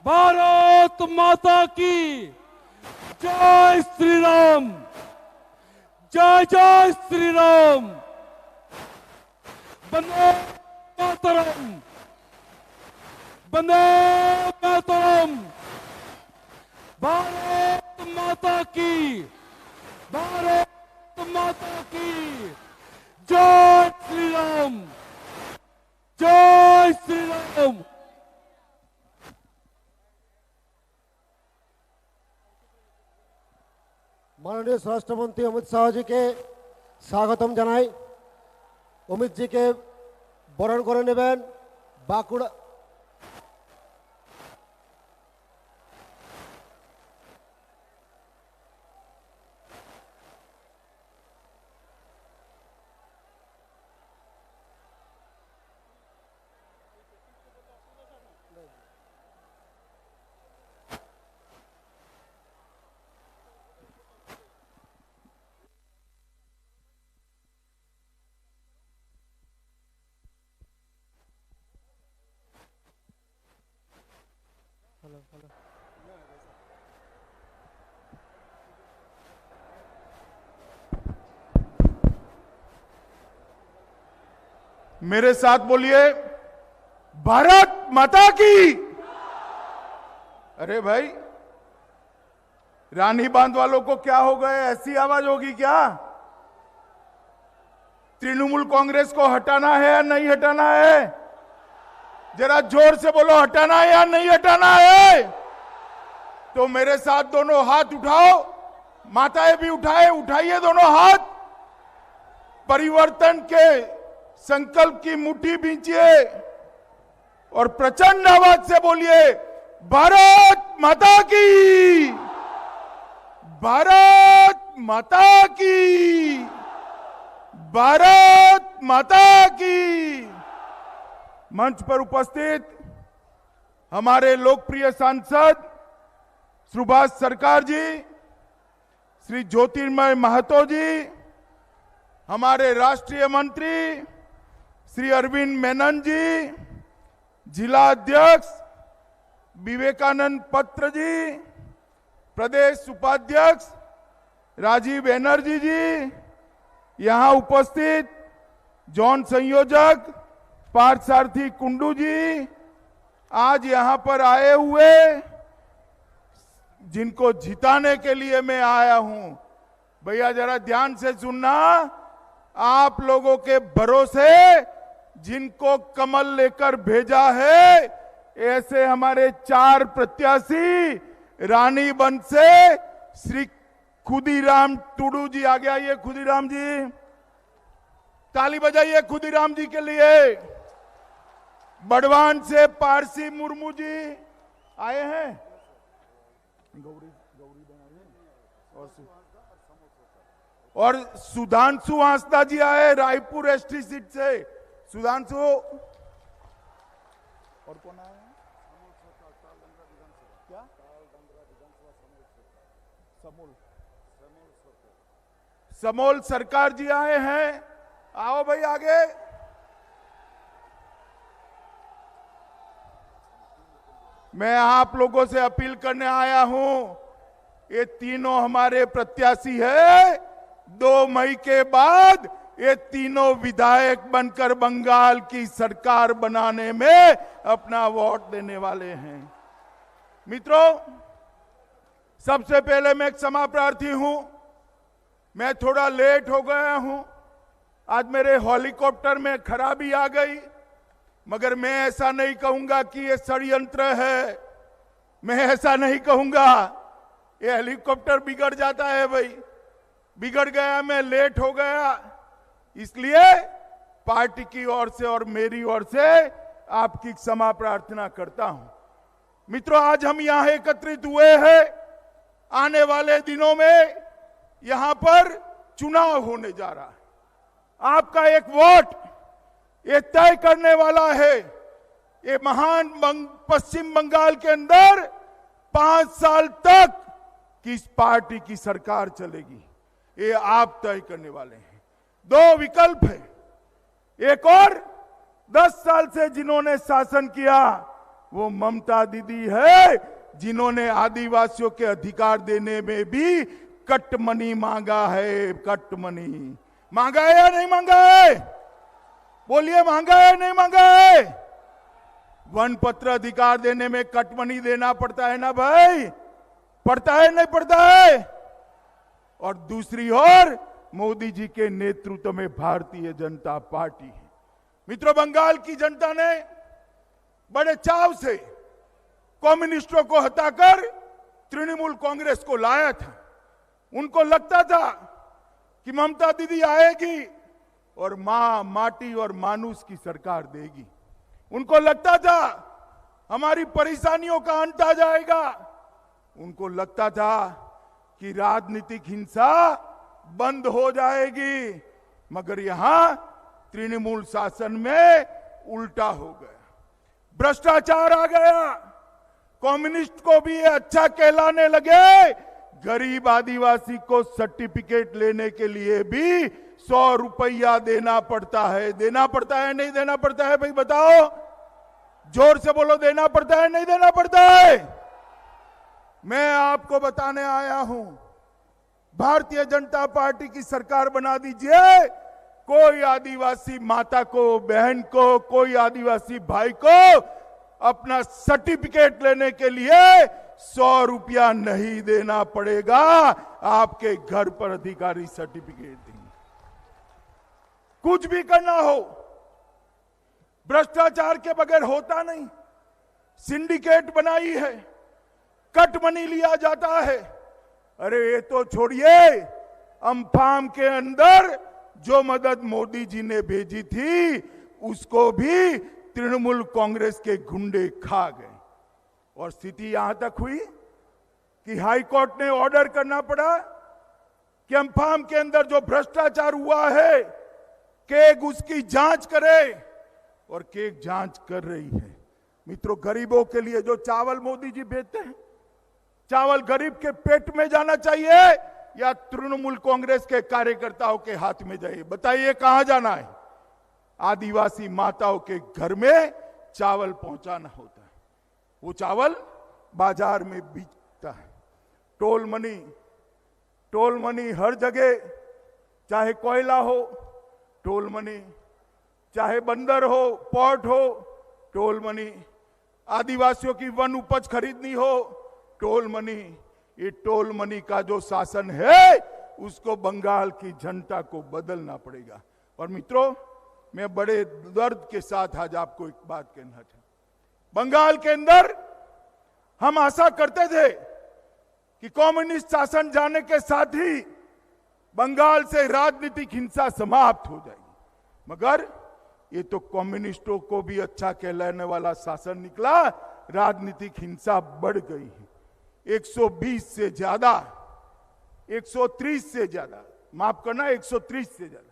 भारत माता की जय श्री राम, जय जय श्री राम, वंदे मातरम, वंदे मातरम। भारत माता की, भारत माता की जय श्री राम, जय श्री राम। माननीय स्वराष्ट्र मंत्री अमित शाह जी के स्वागतम जानाई। अमित जी के बरण करे नेबेन बाकुड़ा मेरे साथ बोलिए, भारत माता की। अरे भाई, रानी बांध वालों को क्या हो गए? ऐसी आवाज होगी क्या? तृणमूल कांग्रेस को हटाना है या नहीं हटाना है? जरा जोर से बोलो, हटाना है या नहीं हटाना है? तो मेरे साथ दोनों हाथ उठाओ, माताएं भी उठाइए दोनों हाथ। परिवर्तन के संकल्प की मुट्ठी बींचिए और प्रचंड आवाज से बोलिए, भारत माता की, भारत माता की, भारत माता की। मंच पर उपस्थित हमारे लोकप्रिय सांसद सुभाष सरकार जी, श्री ज्योतिर्मय महतो जी, हमारे राष्ट्रीय मंत्री श्री अरविंद मेनन जी, जिला अध्यक्ष विवेकानंद पत्र जी, प्रदेश उपाध्यक्ष राजीव बनर्जी जी, यहां उपस्थित जॉन संयोजक पार्थसारथी कुंडू जी, आज यहां पर आए हुए जिनको जिताने के लिए मैं आया हूं। भैया जरा ध्यान से सुनना, आप लोगों के भरोसे जिनको कमल लेकर भेजा है, ऐसे हमारे 4 प्रत्याशी रानीबंध से श्री खुदीराम टुडू जी। आगे आइए खुदीराम जी, ताली बजाइए खुदीराम जी के लिए। बड़वान से पारसी मुर्मू जी आए हैं, गौरी और सुधांशु हांसदा जी आए रायपुर एसटी सीट से। सुधांशु और कौन आए? क्या? समोल सरकार जी आए हैं। आओ भाई आगे। मैं आप लोगों से अपील करने आया हूं, ये तीनों हमारे प्रत्याशी है। 2 मई के बाद ये तीनों विधायक बनकर बंगाल की सरकार बनाने में अपना वोट देने वाले हैं। मित्रों, सबसे पहले मैं एक क्षमा प्रार्थी हूं, मैं थोड़ा लेट हो गया हूं। आज मेरे हेलीकॉप्टर में खराबी आ गई, मगर मैं ऐसा नहीं कहूंगा कि ये षड्यंत्र है। मैं ऐसा नहीं कहूंगा, ये हेलीकॉप्टर बिगड़ जाता है भाई, बिगड़ गया, मैं लेट हो गया। इसलिए पार्टी की ओर से और मेरी ओर से आपकी क्षमा प्रार्थना करता हूं। मित्रों, आज हम यहां एकत्रित हुए हैं, आने वाले दिनों में यहां पर चुनाव होने जा रहा है। आपका एक वोट ये तय करने वाला है, ये महान पश्चिम बंगाल के अंदर 5 साल तक किस पार्टी की सरकार चलेगी, ये आप तय करने वाले हैं। 2 विकल्प है, एक और 10 साल से जिन्होंने शासन किया वो ममता दीदी है जिन्होंने आदिवासियों के अधिकार देने में भी कट मनी मांगा है। कट मनी मांगा है या नहीं मांगा है? बोलिए, मांगा है नहीं मांगा है? वन पत्र अधिकार देने में कट मनी देना पड़ता है ना भाई? पड़ता है नहीं पड़ता है? और दूसरी ओर मोदी जी के नेतृत्व में भारतीय जनता पार्टी है। मित्रों, बंगाल की जनता ने बड़े चाव से कम्युनिस्टों को हटाकर तृणमूल कांग्रेस को लाया था। उनको लगता था कि ममता दीदी आएगी और माटी और मानुष की सरकार देगी। उनको लगता था हमारी परेशानियों का अंत आ जाएगा। उनको लगता था कि राजनीतिक हिंसा बंद हो जाएगी। मगर यहां तृणमूल शासन में उल्टा हो गया, भ्रष्टाचार आ गया। कम्युनिस्ट को भी ये अच्छा कहलाने लगे। गरीब आदिवासी को सर्टिफिकेट लेने के लिए भी 100 रुपया देना पड़ता है। देना पड़ता है नहीं देना पड़ता है? भाई बताओ, जोर से बोलो, देना पड़ता है नहीं देना पड़ता है? मैं आपको बताने आया हूं, भारतीय जनता पार्टी की सरकार बना दीजिए। कोई आदिवासी माता को, बहन को, कोई आदिवासी भाई को अपना सर्टिफिकेट लेने के लिए 100 रुपया नहीं देना पड़ेगा। आपके घर पर अधिकारी सर्टिफिकेट देंगे। कुछ भी करना हो, भ्रष्टाचार के बगैर होता नहीं। सिंडिकेट बनाई है, कट मनी लिया जाता है। अरे ये तो छोड़िए, अम्फान के अंदर जो मदद मोदी जी ने भेजी थी उसको भी तृणमूल कांग्रेस के गुंडे खा गए। और स्थिति यहां तक हुई कि हाई कोर्ट ने ऑर्डर करना पड़ा कि अम्फान के अंदर जो भ्रष्टाचार हुआ है केग उसकी जांच करे। और केग जांच कर रही है। मित्रों, गरीबों के लिए जो चावल मोदी जी भेजते हैं, चावल गरीब के पेट में जाना चाहिए या तृणमूल कांग्रेस के कार्यकर्ताओं के हाथ में जाइए? बताइए कहां जाना है? आदिवासी माताओं के घर में चावल पहुंचाना होता है। वो चावल बाजार में बिकता है। टोल मनी हर जगह, चाहे कोयला हो टोल मनी, चाहे बंदर हो, पोर्ट हो टोल मनी, आदिवासियों की वन उपज खरीदनी हो टोल मनी। ये टोल मनी का जो शासन है उसको बंगाल की जनता को बदलना पड़ेगा। और मित्रों, मैं बड़े दर्द के साथ आज आपको एक बात कहना चाहता हूं। बंगाल के अंदर हम आशा करते थे कि कम्युनिस्ट शासन जाने के साथ ही बंगाल से राजनीतिक हिंसा समाप्त हो जाएगी। मगर ये तो कम्युनिस्टों को भी अच्छा कहलाने वाला शासन निकला। राजनीतिक हिंसा बढ़ गई है। 120 से ज्यादा, 130 से ज्यादा, माफ करना 130 से ज्यादा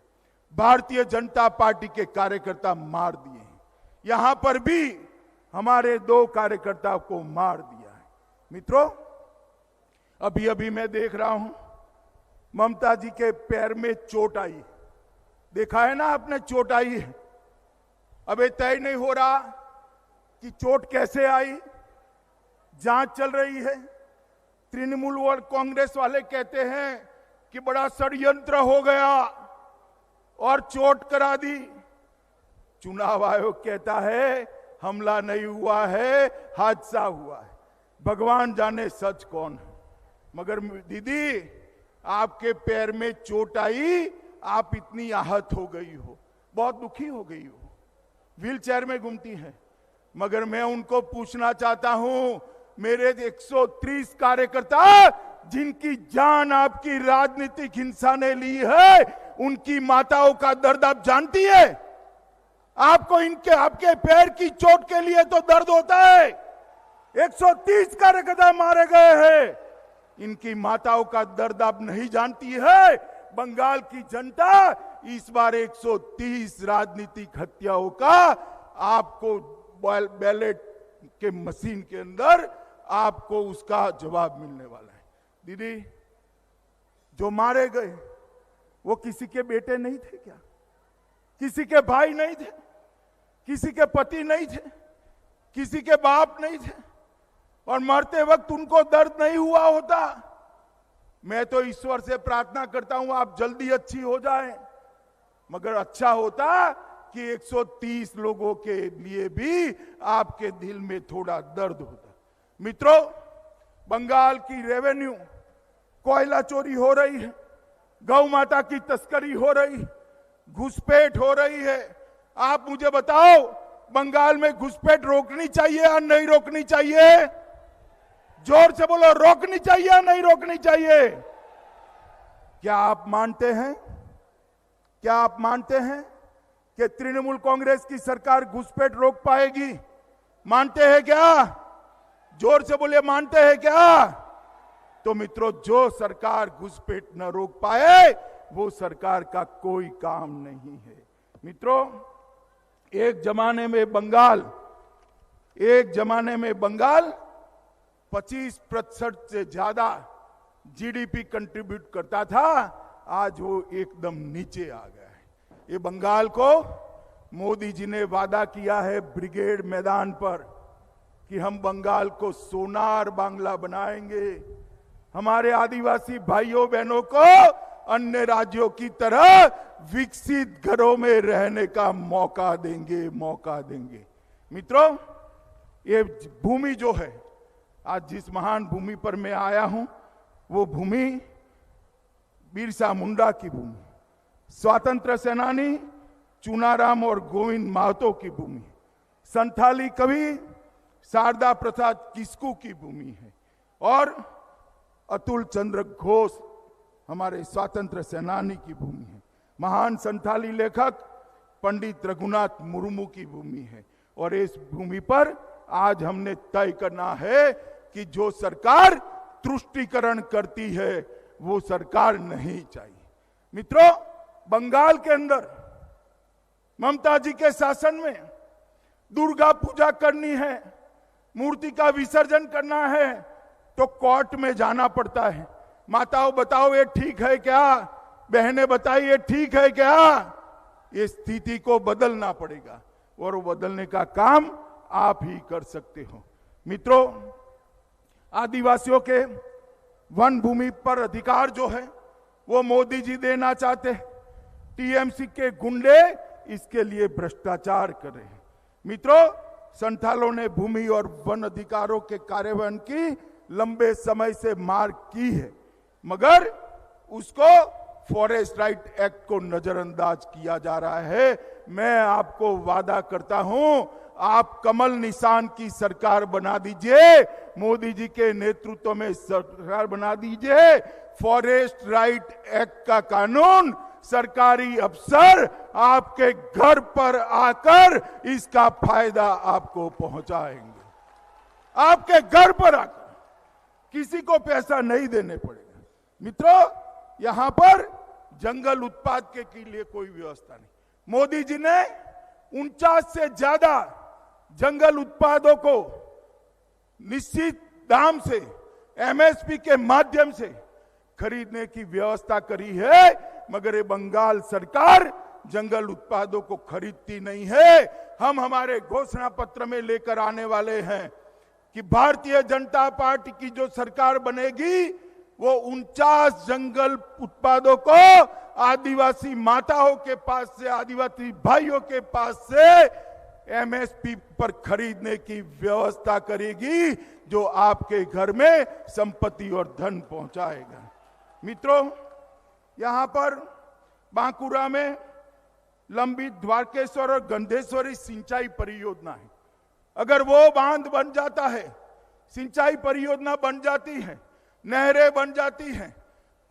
भारतीय जनता पार्टी के कार्यकर्ता मार दिए हैं। यहां पर भी हमारे 2 कार्यकर्ताओं को मार दिया है। मित्रों, अभी अभी मैं देख रहा हूं ममता जी के पैर में चोट आई। देखा है ना आपने, चोट आई है। अब ये तय नहीं हो रहा कि चोट कैसे आई, जांच चल रही है। तृणमूल और कांग्रेस वाले कहते हैं कि बड़ा षड्यंत्र हो गया और चोट करा दी। चुनाव आयोग कहता है हमला नहीं हुआ है, हादसा हुआ है। भगवान जाने सच कौन है। मगर दीदी, आपके पैर में चोट आई, आप इतनी आहत हो गई हो, बहुत दुखी हो गई हो, व्हील चेयर में घूमती हैं। मगर मैं उनको पूछना चाहता हूं, मेरे 130 कार्यकर्ता जिनकी जान आपकी राजनीतिक हिंसा ने ली है, उनकी माताओं का दर्द आप जानती है? आपको आपके पैर की चोट के लिए तो दर्द होता है। 130 कार्यकर्ता मारे गए हैं, इनकी माताओं का दर्द आप नहीं जानती है? बंगाल की जनता इस बार 130 राजनीतिक हत्याओं का आपको बैलेट के मशीन के अंदर आपको उसका जवाब मिलने वाला है। दीदी, जो मारे गए वो किसी के बेटे नहीं थे क्या? किसी के भाई नहीं थे? किसी के पति नहीं थे? किसी के बाप नहीं थे और मरते वक्त उनको दर्द नहीं हुआ होता। मैं तो ईश्वर से प्रार्थना करता हूं आप जल्दी अच्छी हो जाएं, मगर अच्छा होता कि 130 लोगों के लिए भी आपके दिल में थोड़ा दर्द होता। मित्रों, बंगाल की रेवेन्यू, कोयला चोरी हो रही है, गौ माता की तस्करी हो रही, घुसपैठ हो रही है। आप मुझे बताओ, बंगाल में घुसपैठ रोकनी चाहिए या नहीं रोकनी चाहिए? जोर से बोलो, रोकनी चाहिए या नहीं रोकनी चाहिए? क्या आप मानते हैं कि तृणमूल कांग्रेस की सरकार घुसपैठ रोक पाएगी? मानते हैं क्या? जोर से बोलिए, मानते हैं क्या? तो मित्रों, जो सरकार घुसपैठ न रोक पाए वो सरकार का कोई काम नहीं है। मित्रों, एक जमाने में बंगाल 25% से ज्यादा जीडीपी कंट्रीब्यूट करता था, आज वो एकदम नीचे आ गया है। ये बंगाल को मोदी जी ने वादा किया है ब्रिगेड मैदान पर कि हम बंगाल को सोनार बांग्ला बनाएंगे, हमारे आदिवासी भाइयों बहनों को अन्य राज्यों की तरह विकसित घरों में रहने का मौका देंगे। मित्रों, ये भूमि जो है, आज जिस महान भूमि पर मैं आया हूं, वो भूमि बिरसा मुंडा की भूमि, स्वतंत्र सेनानी चुनाराम और गोविंद महतो की भूमि, संथाली कवि शारदा प्रसाद किस्कू की भूमि है और अतुल चंद्र घोष हमारे स्वतंत्र सेनानी की भूमि है। महान संथाली लेखक पंडित रघुनाथ मुर्मू की भूमि है। और इस भूमि पर आज हमने तय करना है कि जो सरकार तुष्टीकरण करती है वो सरकार नहीं चाहिए। मित्रों, बंगाल के अंदर ममता जी के शासन में दुर्गा पूजा करनी है, मूर्ति का विसर्जन करना है तो कोर्ट में जाना पड़ता है। माताओं बताओ, ये ठीक है क्या? बहनें बताइए, ठीक है क्या? ये स्थिति को बदलना पड़ेगा और वो बदलने का काम आप ही कर सकते हो। मित्रों, आदिवासियों के वन भूमि पर अधिकार जो है वो मोदी जी देना चाहते हैं। टीएमसी के गुंडे इसके लिए भ्रष्टाचार कर रहे हैं। मित्रों, संथालों ने भूमि और वन अधिकारों के कार्यान्वयन की लंबे समय से मांग की है, मगर उसको फॉरेस्ट राइट एक्ट को नजरअंदाज किया जा रहा है। मैं आपको वादा करता हूं, आप कमल निशान की सरकार बना दीजिए, मोदी जी के नेतृत्व में सरकार बना दीजिए। फॉरेस्ट राइट एक्ट का कानून सरकारी अफसर आपके घर पर आकर इसका फायदा आपको पहुंचाएंगे। आपके घर पर आकर, किसी को पैसा नहीं देने पड़ेगा। मित्रों, यहां पर जंगल उत्पाद के लिए कोई व्यवस्था नहीं। मोदी जी ने 49 से ज्यादा जंगल उत्पादों को निश्चित दाम से, एमएसपी के माध्यम से खरीदने की व्यवस्था करी है, मगर ये बंगाल सरकार जंगल उत्पादों को खरीदती नहीं है। हम हमारे घोषणा पत्र में लेकर आने वाले हैं कि भारतीय जनता पार्टी की जो सरकार बनेगी वो 49 जंगल उत्पादों को आदिवासी माताओं के पास से, आदिवासी भाइयों के पास से एमएसपी पर खरीदने की व्यवस्था करेगी, जो आपके घर में संपत्ति और धन पहुंचाएगा। मित्रों, यहां पर बांकुरा में लंबित द्वारकेश्वर और गंधेश्वरी सिंचाई परियोजना है। अगर वो बांध बन जाता है, सिंचाई परियोजना बन जाती है, नहरें बन जाती हैं,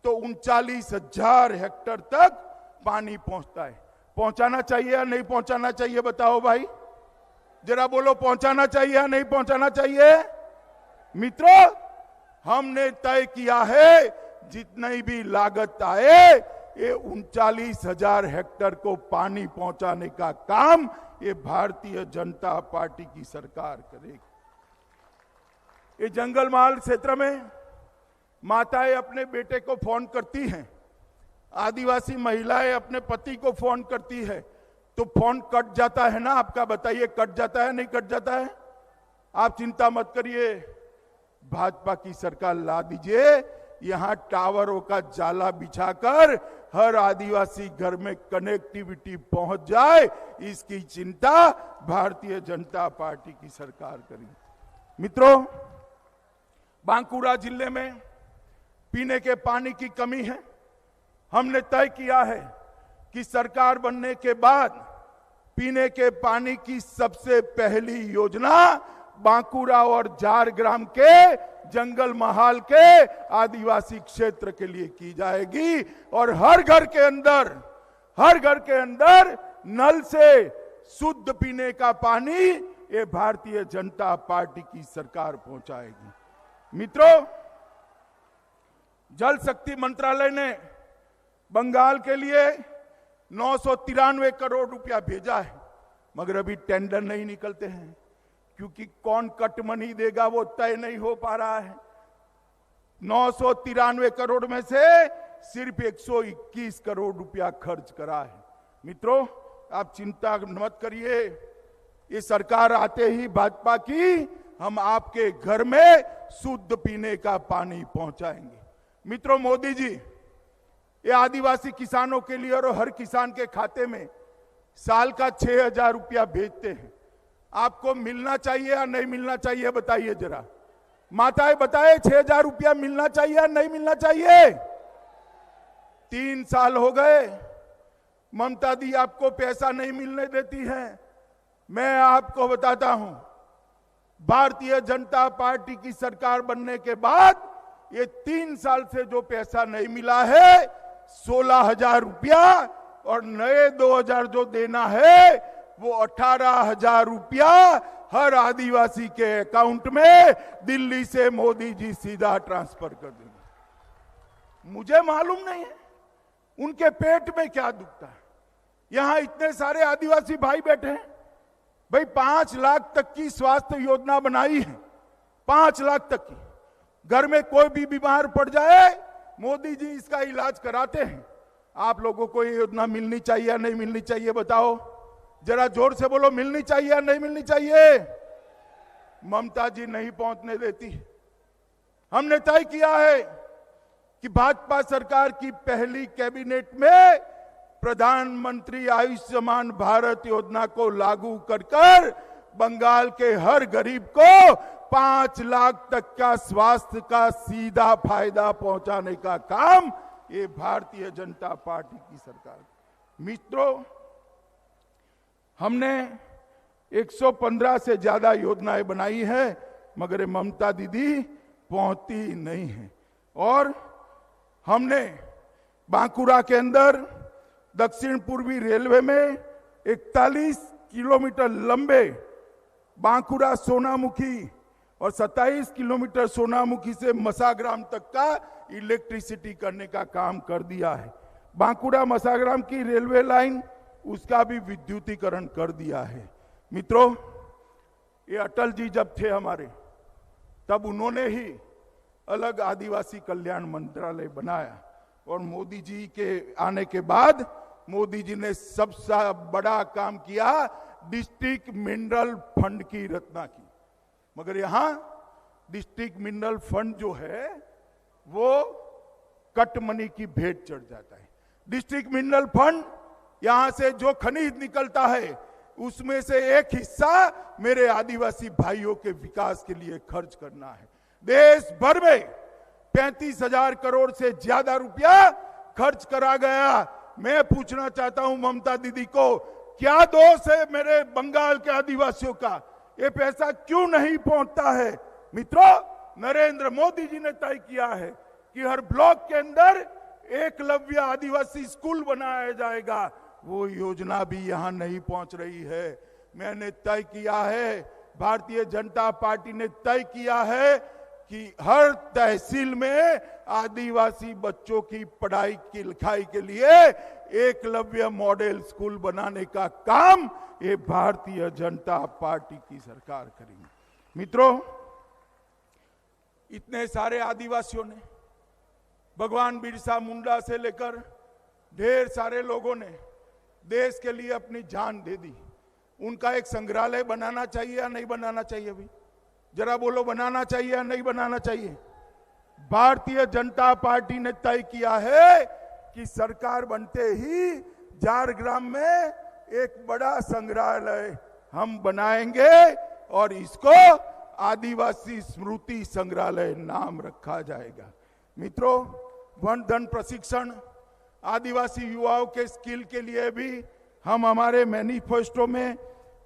तो 39,000 हेक्टेयर तक पानी पहुंचता है। पहुंचाना चाहिए या नहीं पहुंचाना चाहिए? बताओ भाई, जरा बोलो, पहुंचाना चाहिए या नहीं पहुंचाना चाहिए? मित्रों, हमने तय किया है जितनी भी लागत आए, ये 39,000 हेक्टेयर को पानी पहुंचाने का काम ये भारतीय जनता पार्टी की सरकार करेगी। ये जंगल महल क्षेत्र में माताएं अपने बेटे को फोन करती हैं, आदिवासी महिलाएं अपने पति को फोन करती है, तो फोन कट जाता है ना आपका? बताइए, कट जाता है नहीं कट जाता है? आप चिंता मत करिए, भाजपा की सरकार ला दीजिए, यहां टावरों का जाला बिछाकर हर आदिवासी घर में कनेक्टिविटी पहुंच जाए, इसकी चिंता भारतीय जनता पार्टी की सरकार करेगी। मित्रों, बांकुरा जिले में पीने के पानी की कमी है। हमने तय किया है कि सरकार बनने के बाद पीने के पानी की सबसे पहली योजना बांकुरा और झारग्राम के जंगल महाल के आदिवासी क्षेत्र के लिए की जाएगी और हर घर के अंदर नल से शुद्ध पीने का पानी ये भारतीय जनता पार्टी की सरकार पहुंचाएगी। मित्रों, जल शक्ति मंत्रालय ने बंगाल के लिए 993 करोड़ रुपया भेजा है, मगर अभी टेंडर नहीं निकलते हैं क्योंकि कौन कट मनी देगा वो तय नहीं हो पा रहा है। 993 करोड़ में से सिर्फ 121 करोड़ रुपया खर्च करा है। मित्रों, आप चिंता मत करिए, ये सरकार आते ही भाजपा की हम आपके घर में शुद्ध पीने का पानी पहुंचाएंगे। मित्रों, मोदी जी ये आदिवासी किसानों के लिए और हर किसान के खाते में साल का 6,000 रुपया भेजते हैं। आपको मिलना चाहिए या नहीं मिलना चाहिए, बताइए जरा। माताएं बताएं, 6,000 रुपया मिलना चाहिए या नहीं मिलना चाहिए? 3 साल हो गए, ममता दी आपको पैसा नहीं मिलने देती है। मैं आपको बताता हूं, भारतीय जनता पार्टी की सरकार बनने के बाद ये 3 साल से जो पैसा नहीं मिला है, 16,000 रुपया, और नए 2,000 जो देना है वो 18,000 रुपया हर आदिवासी के अकाउंट में दिल्ली से मोदी जी सीधा ट्रांसफर कर देंगे। मुझे मालूम नहीं है उनके पेट में क्या दुखता है। यहां इतने सारे आदिवासी भाई बैठे हैं, भाई 5 लाख तक की स्वास्थ्य योजना बनाई है, 5 लाख तक की। घर में कोई भी बीमार पड़ जाए, मोदी जी इसका इलाज कराते हैं। आप लोगों को ये योजना मिलनी चाहिए या नहीं मिलनी चाहिए, बताओ जरा जोर से बोलो, मिलनी चाहिए या नहीं मिलनी चाहिए? ममता जी नहीं पहुंचने देती। हमने तय किया है कि भाजपा सरकार की पहली कैबिनेट में प्रधानमंत्री आयुष्मान भारत योजना को लागू कर बंगाल के हर गरीब को 5 लाख तक का स्वास्थ्य का सीधा फायदा पहुंचाने का काम ये भारतीय जनता पार्टी की सरकार। मित्रों, हमने 115 से ज्यादा योजनाएं बनाई है, मगर ममता दीदी पहुंचती नहीं है। और हमने बांकुरा के अंदर दक्षिण पूर्वी रेलवे में 41 किलोमीटर लंबे बांकुरा सोनामुखी और 27 किलोमीटर सोनामुखी से मसाग्राम तक का इलेक्ट्रिसिटी करने का काम कर दिया है। बांकुरा मसाग्राम की रेलवे लाइन उसका भी विद्युतीकरण कर दिया है। मित्रों, ये अटल जी जब थे हमारे, तब उन्होंने ही अलग आदिवासी कल्याण मंत्रालय बनाया और मोदी जी के आने के बाद मोदी जी ने सबसे बड़ा काम किया, डिस्ट्रिक्ट मिनरल फंड की रचना की। मगर यहां डिस्ट्रिक्ट मिनरल फंड जो है वो कट मनी की भेंट चढ़ जाता है। डिस्ट्रिक्ट मिनरल फंड, यहां से जो खनिज निकलता है उसमें से एक हिस्सा मेरे आदिवासी भाइयों के विकास के लिए खर्च करना है। देश भर में 35,000 करोड़ से ज्यादा रुपया खर्च करा गया। मैं पूछना चाहता हूं ममता दीदी को, क्या दोष है मेरे बंगाल के आदिवासियों का? ये पैसा क्यों नहीं पहुंचता है? मित्रों, नरेंद्र मोदी जी ने तय किया है कि हर ब्लॉक के अंदर एकलव्य आदिवासी स्कूल बनाया जाएगा। वो योजना भी यहां नहीं पहुंच रही है। मैंने तय किया है, भारतीय जनता पार्टी ने तय किया है कि हर तहसील में आदिवासी बच्चों की पढ़ाई की लिखाई के लिए एकलव्य मॉडल स्कूल बनाने का काम ये भारतीय जनता पार्टी की सरकार करेगी। मित्रों, इतने सारे आदिवासियों ने, भगवान बिरसा मुंडा से लेकर ढेर सारे लोगों ने देश के लिए अपनी जान दे दी। उनका एक संग्रहालय बनाना चाहिए या नहीं बनाना चाहिए? अभी जरा बोलो, बनाना चाहिए या नहीं बनाना चाहिए? भारतीय जनता पार्टी ने तय किया है कि सरकार बनते ही झारग्राम में एक बड़ा संग्रहालय हम बनाएंगे और इसको आदिवासी स्मृति संग्रहालय नाम रखा जाएगा। मित्रों, वन धन प्रशिक्षण, आदिवासी युवाओं के स्किल के लिए भी हम हमारे मैनिफेस्टो में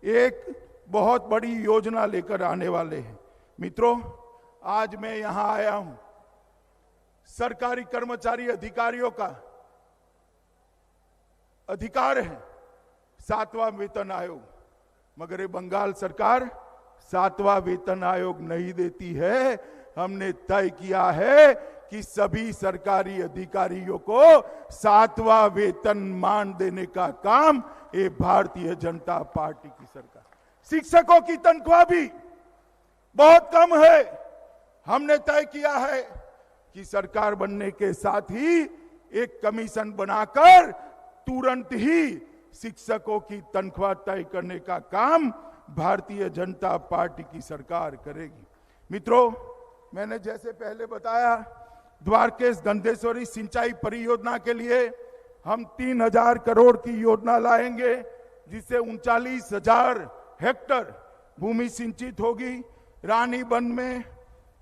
एक बहुत बड़ी योजना लेकर आने वाले हैं। मित्रों, आज मैं यहां आया हूं, सरकारी कर्मचारी अधिकारियों का अधिकार है 7वां वेतन आयोग, मगर ये बंगाल सरकार 7वां वेतन आयोग नहीं देती है। हमने तय किया है कि सभी सरकारी अधिकारियों को 7वां वेतनमान देने का काम ये भारतीय जनता पार्टी की सरकार। शिक्षकों की तनख्वाह भी बहुत कम है। हमने तय किया है कि सरकार बनने के साथ ही एक कमीशन बनाकर तुरंत ही शिक्षकों की तनख्वाह तय करने का काम भारतीय जनता पार्टी की सरकार करेगी। मित्रों, मैंने जैसे पहले बताया, द्वारकेश गंधेश्वरी सिंचाई परियोजना के लिए हम 3000 करोड़ की योजना लाएंगे, जिससे 39,000 हेक्टर भूमि सिंचित होगी। रानीबंध में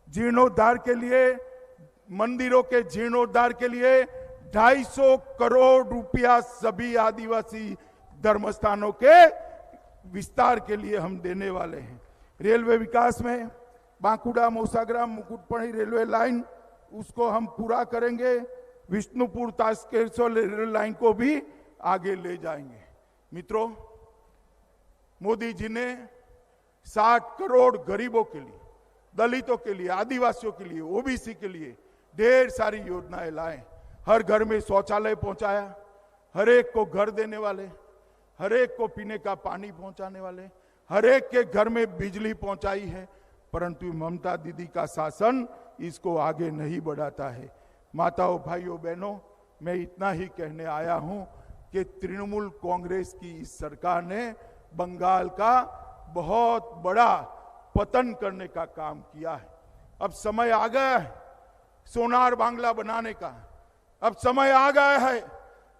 जीर्णोद्धार के लिए, मंदिरों के जीर्णोद्धार के लिए 250 करोड़ रुपया सभी आदिवासी धर्मस्थानों के विस्तार के लिए हम देने वाले हैं। रेलवे विकास में बांकुड़ा मौसाग्राम मुकुटपणी रेलवे लाइन, उसको हम पूरा करेंगे। विष्णुपुर तास्केश्वर रेलवे लाइन को भी आगे ले जाएंगे। मित्रों, मोदी जी ने 60 करोड़ गरीबों के लिए, दलितों के लिए, आदिवासियों के लिए, ओबीसी के लिए ढेर सारी योजनाएं लाए। हर घर में शौचालय पहुंचाया, हर एक को घर देने वाले, हर एक को पीने का पानी पहुंचाने वाले, हर एक के घर में बिजली पहुंचाई है। परंतु ममता दीदी का शासन इसको आगे नहीं बढ़ाता है। माताओं, भाइयों, बहनों, मैं इतना ही कहने आया हूं कि तृणमूल कांग्रेस की इस सरकार ने बंगाल का बहुत बड़ा पतन करने का काम किया है। अब समय आ गया है सोनार बांग्ला बनाने का। अब समय आ गया है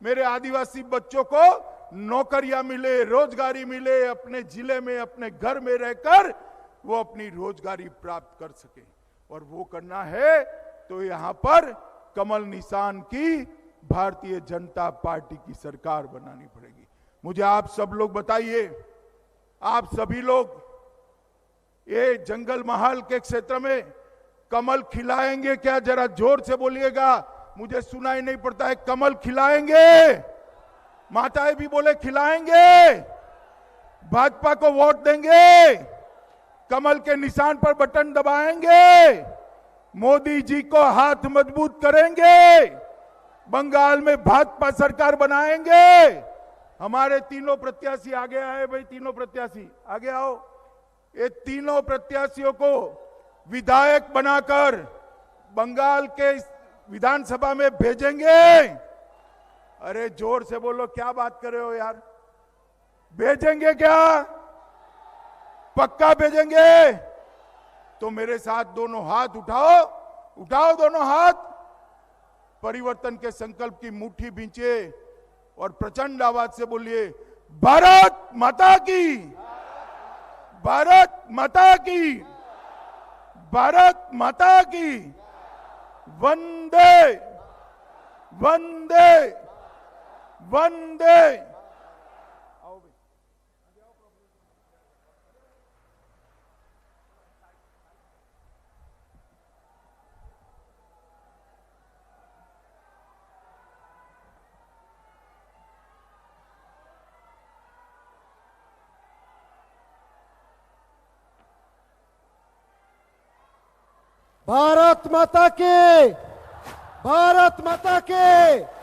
मेरे आदिवासी बच्चों को नौकरियां मिले, रोजगारी मिले, अपने जिले में, अपने घर में रहकर वो अपनी रोजगारी प्राप्त कर सके। और वो करना है तो यहां पर कमल निशान की भारतीय जनता पार्टी की सरकार बनानी पड़ेगी। मुझे आप सब लोग बताइए, आप सभी लोग ये जंगल महाल के क्षेत्र में कमल खिलाएंगे क्या? जरा जोर से बोलिएगा, मुझे सुनाई नहीं पड़ता है। कमल खिलाएंगे? माताएं भी बोले खिलाएंगे। भाजपा को वोट देंगे, कमल के निशान पर बटन दबाएंगे, मोदी जी को हाथ मजबूत करेंगे, बंगाल में भाजपा सरकार बनाएंगे। हमारे तीनों प्रत्याशी आगे आए भाई, तीनों प्रत्याशी आगे आओ। ये तीनों प्रत्याशियों को विधायक बनाकर बंगाल के विधानसभा में भेजेंगे। अरे जोर से बोलो, क्या बात कर रहे हो यार? भेजेंगे क्या? पक्का भेजेंगे? तो मेरे साथ दोनों हाथ उठाओ, उठाओ दोनों हाथ, परिवर्तन के संकल्प की मुट्ठी भींचे और प्रचंड आवाज से बोलिए, भारत माता की, भारत माता की, भारत माता की, वंदे वंदे वंदे। भारत माता के, भारत माता के।